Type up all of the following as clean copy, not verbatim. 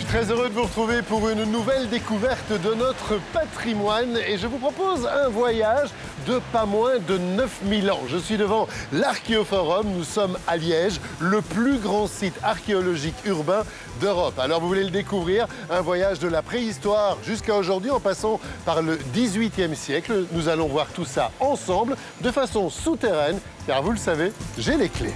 Très heureux de vous retrouver pour une nouvelle découverte de notre patrimoine et je vous propose un voyage de pas moins de 9000 ans. Je suis devant l'Archéoforum, nous sommes à Liège, le plus grand site archéologique urbain d'Europe. Alors vous voulez le découvrir, un voyage de la préhistoire jusqu'à aujourd'hui en passant par le XVIIIe siècle. Nous allons voir tout ça ensemble de façon souterraine car vous le savez, j'ai les clés.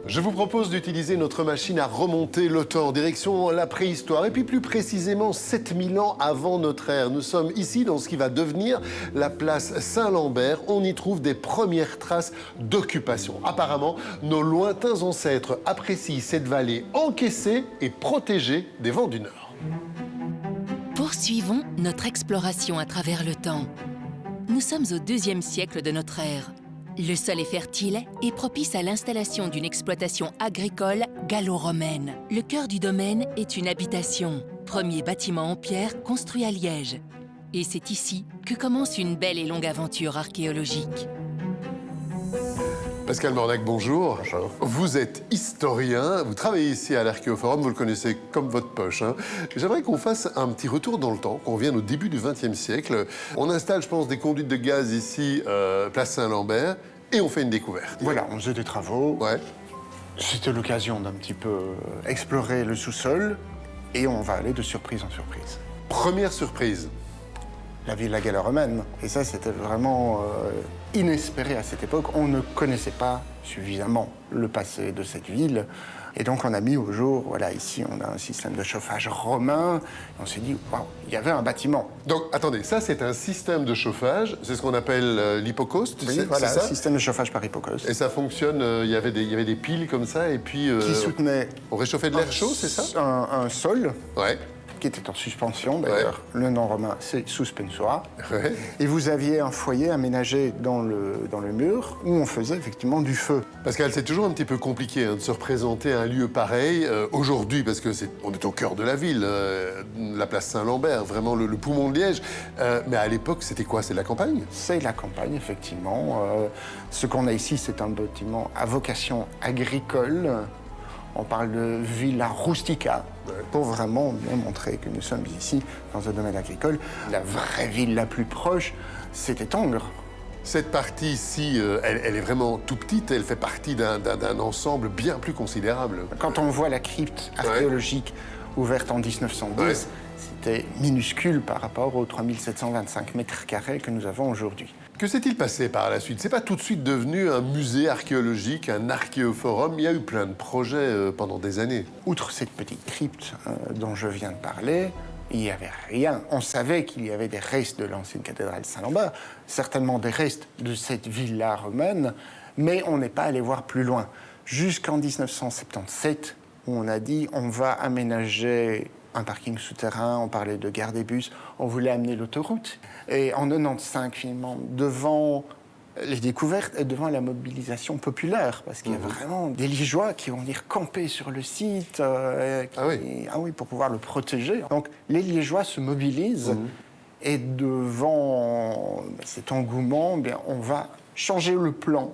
Je vous propose d'utiliser notre machine à remonter le temps, direction la préhistoire, et puis plus précisément 7000 ans avant notre ère. Nous sommes ici dans ce qui va devenir la place Saint-Lambert. On y trouve des premières traces d'occupation. Apparemment, nos lointains ancêtres apprécient cette vallée encaissée et protégée des vents du Nord. Poursuivons notre exploration à travers le temps. Nous sommes au IIe siècle de notre ère. Le sol est fertile et propice à l'installation d'une exploitation agricole gallo-romaine. Le cœur du domaine est une habitation, premier bâtiment en pierre construit à Liège. Et c'est ici que commence une belle et longue aventure archéologique. Pascal Mornac, bonjour. Bonjour. Vous êtes historien, vous travaillez ici à l'Archéoforum, vous le connaissez comme votre poche. J'aimerais qu'on fasse un petit retour dans le temps, qu'on revienne au début du XXe siècle. On installe, je pense, des conduites de gaz ici, place Saint-Lambert, et on fait une découverte. Voilà, on faisait des travaux. Ouais. C'était l'occasion d'un petit peu explorer le sous-sol, et on va aller de surprise en surprise. Première surprise. La villa gallo-romaine. Et ça, c'était vraiment inespéré à cette époque. On ne connaissait pas suffisamment le passé de cette ville. Et donc, on a mis au jour, voilà, ici, on a un système de chauffage romain. Et on s'est dit, waouh, il y avait un bâtiment. Donc, attendez, ça, c'est un système de chauffage. C'est ce qu'on appelle l'hypocauste, Oui, c'est voilà, ça? système de chauffage par hypocauste. Et ça fonctionne, il y avait des piles comme ça, et puis... Qui soutenait on réchauffait de l'air chaud, c'est ça? un sol Ouais. qui était en suspension, d'ailleurs. Le nom romain, c'est suspensua. Ouais. Et vous aviez un foyer aménagé dans le mur où on faisait effectivement du feu. Pascal, c'est toujours un petit peu compliqué de se représenter un lieu pareil aujourd'hui, parce que on est au cœur de la ville, la place Saint-Lambert, vraiment le poumon de Liège. Mais à l'époque, c'était quoi? C'est la campagne? C'est la campagne, effectivement. Ce qu'on a ici, c'est un bâtiment à vocation agricole. On parle de villa rustica, pour vraiment bien montrer que nous sommes ici dans un domaine agricole. La vraie ville la plus proche, c'était Tongres. Cette partie ici, elle est vraiment tout petite, elle fait partie d'un ensemble bien plus considérable. Quand on voit la crypte archéologique ouverte en 1910, c'était minuscule par rapport aux 3725 mètres carrés que nous avons aujourd'hui. Que s'est-il passé par la suite? C'est pas tout de suite devenu un musée archéologique, un archéoforum. Il y a eu plein de projets pendant des années. Outre cette petite crypte dont je viens de parler, il n'y avait rien. On savait qu'il y avait des restes de l'ancienne cathédrale Saint-Lambert, certainement des restes de cette villa romaine, mais on n'est pas allé voir plus loin. Jusqu'en 1977, où on a dit on va aménager un parking souterrain, on parlait de gare des bus, on voulait amener l'autoroute. Et en 95, finalement, devant les découvertes et devant la mobilisation populaire, parce qu'il y a vraiment des Liégeois qui vont venir camper sur le site, pour pouvoir le protéger. Donc les Liégeois se mobilisent et devant cet engouement, on va changer le plan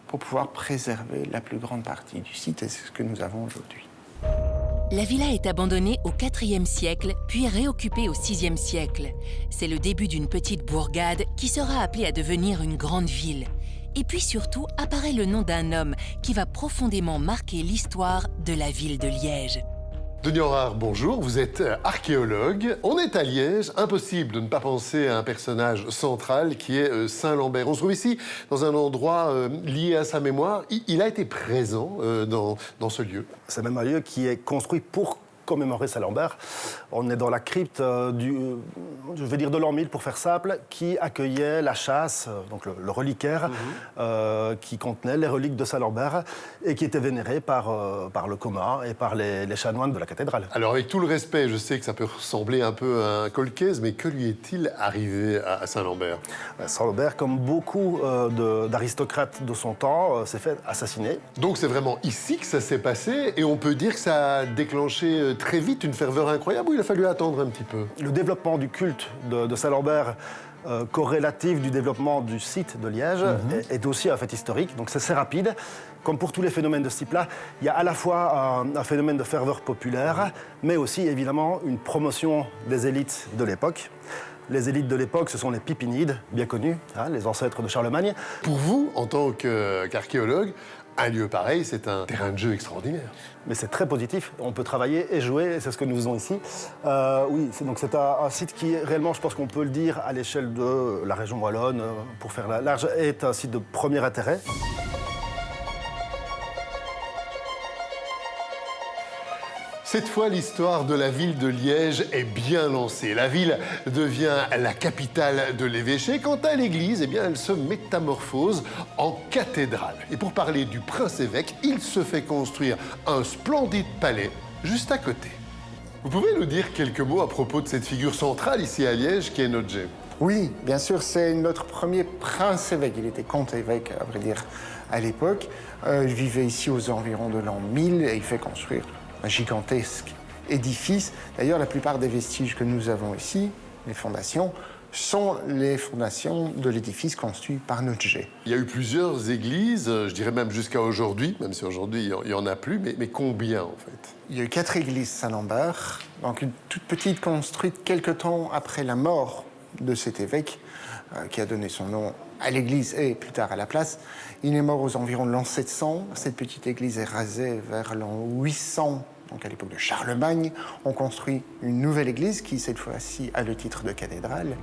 pour pouvoir préserver la plus grande partie du site, et c'est ce que nous avons aujourd'hui. La villa est abandonnée au IVe siècle, puis réoccupée au VIe siècle. C'est le début d'une petite bourgade qui sera appelée à devenir une grande ville. Et puis surtout apparaît le nom d'un homme qui va profondément marquer l'histoire de la ville de Liège. Denis Horard, bonjour, vous êtes archéologue. On est à Liège, impossible de ne pas penser à un personnage central qui est Saint-Lambert. On se trouve ici dans un endroit lié à sa mémoire. Il a été présent dans ce lieu. C'est même un lieu qui est construit pour commémorer Saint-Lambert. On est dans la crypte de l'an 1000 pour faire simple, qui accueillait la chasse, donc le reliquaire, qui contenait les reliques de Saint-Lambert et qui était vénéré par le commun et par les chanoines de la cathédrale. Alors avec tout le respect, je sais que ça peut ressembler un peu à un colcaise, mais que lui est-il arrivé à Saint-Lambert? Saint-Lambert, comme beaucoup d'aristocrates de son temps, s'est fait assassiner. Donc c'est vraiment ici que ça s'est passé et on peut dire que ça a déclenché très vite une ferveur incroyable ou il a fallu attendre un petit peu? Le développement du culte de Saint-Lambert, corrélatif du développement du site de Liège, est aussi un fait historique. Donc c'est assez rapide. Comme pour tous les phénomènes de ce type-là, il y a à la fois un phénomène de ferveur populaire, mais aussi évidemment une promotion des élites de l'époque. Les élites de l'époque, ce sont les Pipinides, bien connus, hein, les ancêtres de Charlemagne. Pour vous, en tant qu'archéologue, un lieu pareil, c'est un terrain de jeu extraordinaire. Mais c'est très positif, on peut travailler et jouer, et c'est ce que nous faisons ici. Oui, c'est un site qui, réellement, je pense qu'on peut le dire, à l'échelle de la région wallonne, pour faire large, est un site de premier intérêt. Cette fois, l'histoire de la ville de Liège est bien lancée. La ville devient la capitale de l'évêché. Quant à l'église, eh bien, elle se métamorphose en cathédrale. Et pour parler du prince-évêque, il se fait construire un splendide palais juste à côté. Vous pouvez nous dire quelques mots à propos de cette figure centrale ici à Liège, qui est Nodje? Oui, bien sûr, c'est notre premier prince-évêque. Il était comte-évêque, à vrai dire, à l'époque. Il vivait ici aux environs de l'an 1000 et il fait construire un gigantesque édifice. D'ailleurs, la plupart des vestiges que nous avons ici, les fondations, sont les fondations de l'édifice construit par Nodje. Il y a eu plusieurs églises, je dirais même jusqu'à aujourd'hui, même si aujourd'hui il n'y en a plus, mais combien en fait? Il y a eu 4 églises Saint-Lambert, donc une toute petite construite quelque temps après la mort de cet évêque, qui a donné son nom à l'église et plus tard à la place. Il est mort aux environs de l'an 700. Cette petite église est rasée vers l'an 800, donc à l'époque de Charlemagne. On construit une nouvelle église qui, cette fois-ci, a le titre de cathédrale.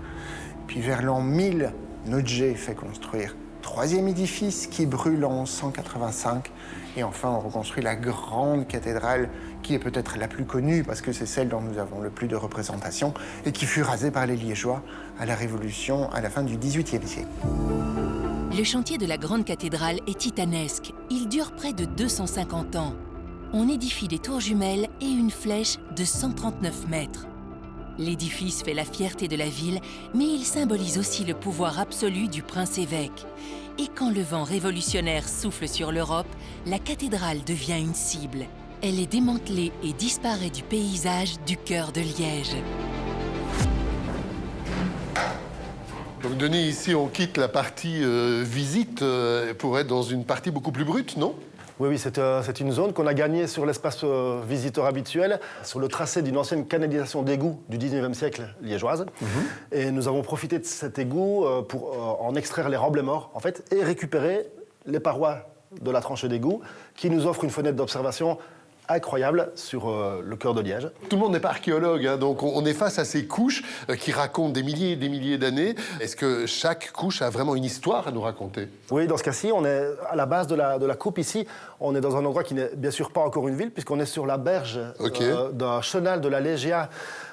Puis vers l'an 1000, Nodje fait construire un troisième édifice qui brûle en 185. Et enfin, on reconstruit la grande cathédrale qui est peut-être la plus connue parce que c'est celle dont nous avons le plus de représentation et qui fut rasée par les Liégeois à la Révolution à la fin du XVIIIe siècle. Le chantier de la grande cathédrale est titanesque. Il dure près de 250 ans. On édifie des tours jumelles et une flèche de 139 mètres. L'édifice fait la fierté de la ville, mais il symbolise aussi le pouvoir absolu du prince-évêque. Et quand le vent révolutionnaire souffle sur l'Europe, la cathédrale devient une cible. Elle est démantelée et disparaît du paysage du cœur de Liège. Donc Denis, ici on quitte la partie visite pour être dans une partie beaucoup plus brute, non? Oui, c'est une zone qu'on a gagnée sur l'espace visiteur habituel, sur le tracé d'une ancienne canalisation d'égout du 19e siècle liégeoise. Et nous avons profité de cet égout pour en extraire les remblais morts, en fait, et récupérer les parois de la tranchée d'égout, qui nous offre une fenêtre d'observation incroyable sur le cœur de Liège. Tout le monde n'est pas archéologue, hein, donc on est face à ces couches qui racontent des milliers et des milliers d'années. Est-ce que chaque couche a vraiment une histoire à nous raconter? Oui, dans ce cas-ci, on est à la base de la coupe ici. On est dans un endroit qui n'est bien sûr pas encore une ville, puisqu'on est sur la berge d'un chenal de la Légia.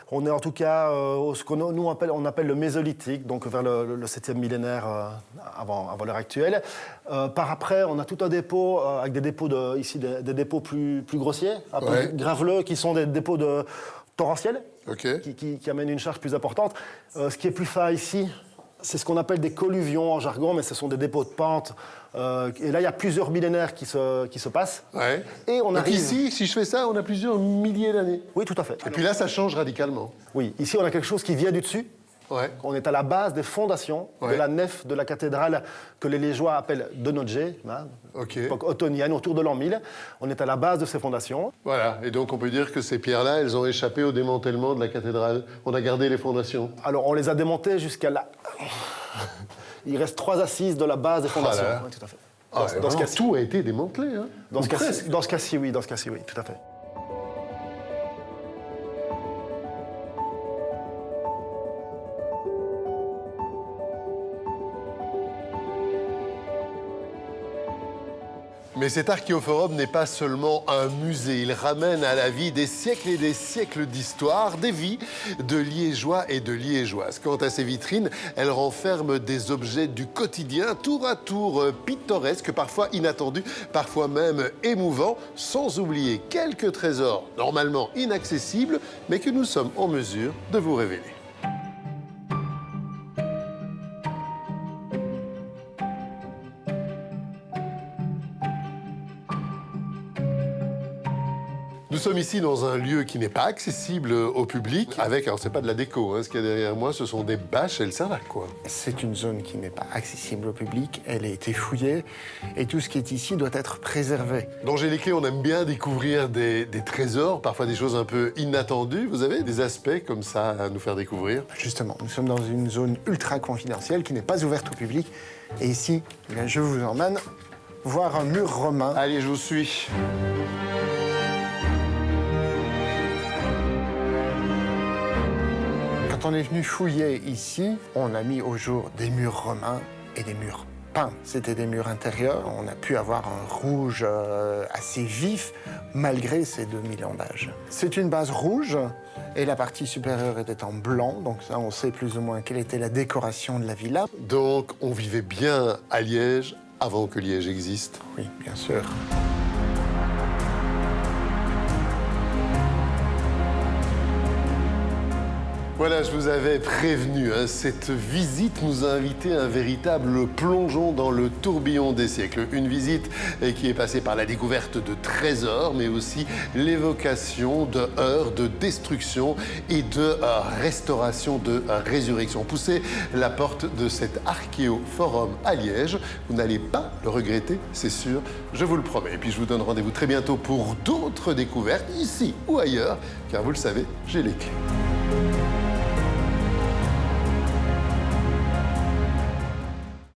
On est en tout cas ce qu'on nous appelle le Mésolithique, donc vers le 7e millénaire avant l'heure actuelle. Par après, on a tout un dépôt avec des dépôts ici des dépôts plus grossiers, un peu graveleux, qui sont des dépôts torrentiels, qui amènent une charge plus importante. Ce qui est plus fin ici, c'est ce qu'on appelle des colluvions en jargon, mais ce sont des dépôts de pente. Et là, il y a plusieurs millénaires qui se passent. Ouais. Et on Donc arrive... ici, si je fais ça, on a plusieurs milliers d'années. Oui, tout à fait. Et puis là, ça change radicalement. Oui, ici, on a quelque chose qui vient du dessus. Ouais. On est à la base des fondations de la nef de la cathédrale que les Liégeois appellent de Nodje, époque ottonienne, autour de l'an 1000. On est à la base de ces fondations. Voilà, et donc on peut dire que ces pierres-là, elles ont échappé au démantèlement de la cathédrale. On a gardé les fondations. Alors, on les a démontées jusqu'à là. Il reste 3 assises de la base des fondations. Voilà. Oui, tout à fait. Dans ce cas-ci, tout a été démantelé. Hein. Dans ce cas-ci, oui, tout à fait. Mais cet archéoforum n'est pas seulement un musée. Il ramène à la vie des siècles et des siècles d'histoire, des vies de Liégeois et de Liégeoises. Quant à ces vitrines, elles renferment des objets du quotidien, tour à tour pittoresques, parfois inattendus, parfois même émouvants, sans oublier quelques trésors normalement inaccessibles, mais que nous sommes en mesure de vous révéler. Nous Nous sommes ici dans un lieu qui n'est pas accessible au public, avec, alors c'est pas de la déco, hein, ce qu'il y a derrière moi, ce sont des bâches, elles servent à quoi? C'est une zone qui n'est pas accessible au public, elle a été fouillée, et tout ce qui est ici doit être préservé. Dans J'ai les clés, on aime bien découvrir des trésors, parfois des choses un peu inattendues. Vous avez des aspects comme ça à nous faire découvrir? Justement, nous sommes dans une zone ultra confidentielle qui n'est pas ouverte au public, et ici, eh bien, je vous emmène voir un mur romain. Allez, je vous suis. Quand on est venu fouiller ici, on a mis au jour des murs romains et des murs peints. C'était des murs intérieurs. On a pu avoir un rouge assez vif, malgré ces 2000 ans d'âge. C'est une base rouge, et la partie supérieure était en blanc. Donc ça, on sait plus ou moins quelle était la décoration de la villa. Donc, on vivait bien à Liège avant que Liège existe. Oui, bien sûr. Voilà, je vous avais prévenu, hein, cette visite nous a invité à un véritable plongeon dans le tourbillon des siècles. Une visite qui est passée par la découverte de trésors, mais aussi l'évocation de heurts, de destruction et de restauration, de résurrection. Poussez la porte de cet archéoforum à Liège. Vous n'allez pas le regretter, c'est sûr, je vous le promets. Et puis je vous donne rendez-vous très bientôt pour d'autres découvertes, ici ou ailleurs, car vous le savez, j'ai les clés.